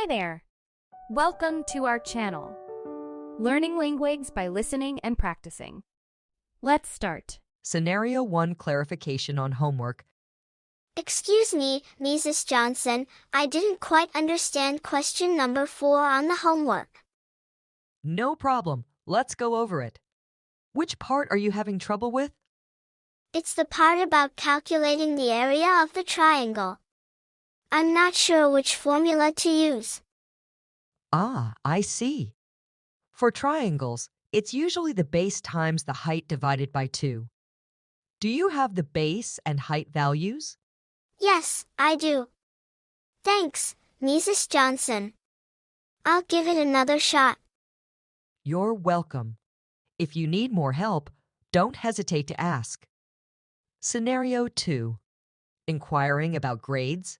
Hi there! Welcome to our channel, Learning Languages by Listening and Practicing. Let's start. Scenario 1 clarification on homework. Excuse me, Mrs. Johnson, I didn't quite understand question number 4 on the homework. No problem. Let's go over it. Which part are you having trouble with? It's the part about calculating the area of the triangle. I'm not sure which formula to use. Ah, I see. For triangles, it's usually the base times the height divided by 2. Do you have the base and height values? Yes, I do. Thanks, Mrs. Johnson. I'll give it another shot. You're welcome. If you need more help, don't hesitate to ask. Scenario 2. Inquiring about grades.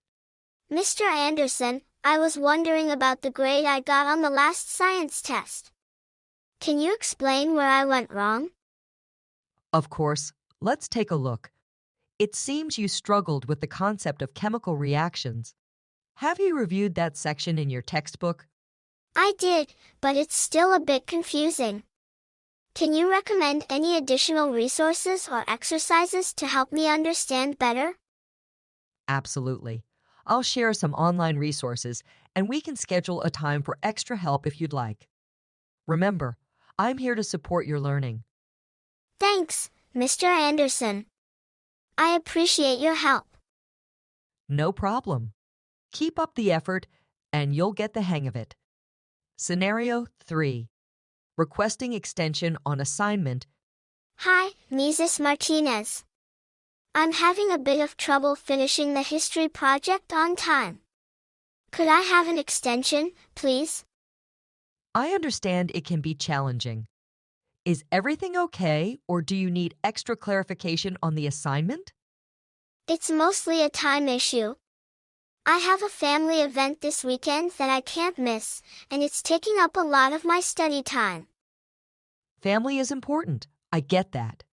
Mr. Anderson, I was wondering about the grade I got on the last science test. Can you explain where I went wrong? Of course, let's take a look. It seems you struggled with the concept of chemical reactions. Have you reviewed that section in your textbook? I did, but it's still a bit confusing. Can you recommend any additional resources or exercises to help me understand better? Absolutely. I'll share some online resources, and we can schedule a time for extra help if you'd like. Remember, I'm here to support your learning. Thanks, Mr. Anderson. I appreciate your help. No problem. Keep up the effort, and you'll get the hang of it. Scenario 3. Requesting extension on assignment. Hi, Mrs. Martinez. I'm having a bit of trouble finishing the history project on time. Could I have an extension, please? I understand it can be challenging. Is everything okay, or do you need extra clarification on the assignment? It's mostly a time issue. I have a family event this weekend that I can't miss, and it's taking up a lot of my study time. Family is important. I get that.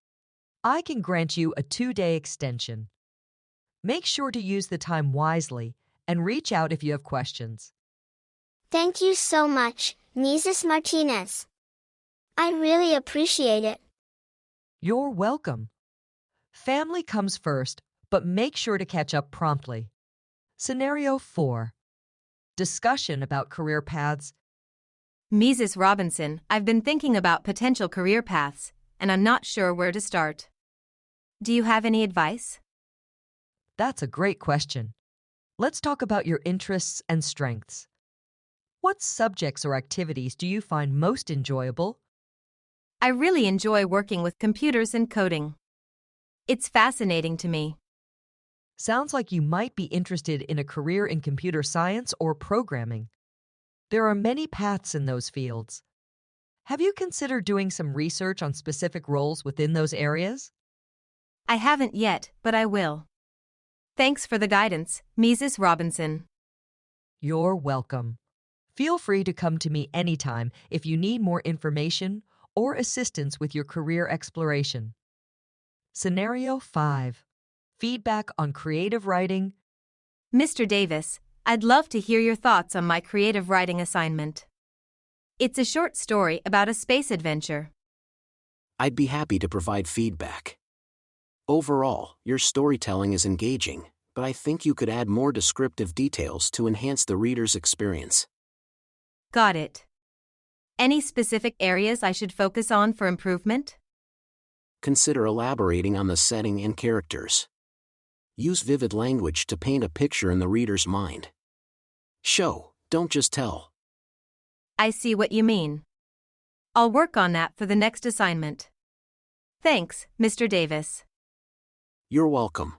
I can grant you a 2-day extension. Make sure to use the time wisely and reach out if you have questions. Thank you so much, Mrs. Martinez. I really appreciate it. You're welcome. Family comes first, but make sure to catch up promptly. Scenario 4. Discussion about career paths. Mrs. Robinson, I've been thinking about potential career paths, and I'm not sure where to start. Do you have any advice? That's a great question. Let's talk about your interests and strengths. What subjects or activities do you find most enjoyable? I really enjoy working with computers and coding. It's fascinating to me. Sounds like you might be interested in a career in computer science or programming. There are many paths in those fields. Have you considered doing some research on specific roles within those areas? I haven't yet, but I will. Thanks for the guidance, Mrs. Robinson. You're welcome. Feel free to come to me anytime if you need more information or assistance with your career exploration. Scenario 5. Feedback on creative writing. Mr. Davis, I'd love to hear your thoughts on my creative writing assignment. It's a short story about a space adventure. I'd be happy to provide feedback. Overall, your storytelling is engaging, but I think you could add more descriptive details to enhance the reader's experience. Got it. Any specific areas I should focus on for improvement? Consider elaborating on the setting and characters. Use vivid language to paint a picture in the reader's mind. Show, don't just tell. I see what you mean. I'll work on that for the next assignment. Thanks, Mr. Davis. You're welcome.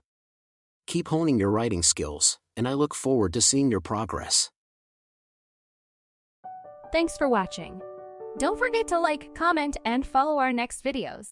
Keep honing your writing skills, and I look forward to seeing your progress. Thanks for watching. Don't forget to like, comment, and follow our next videos.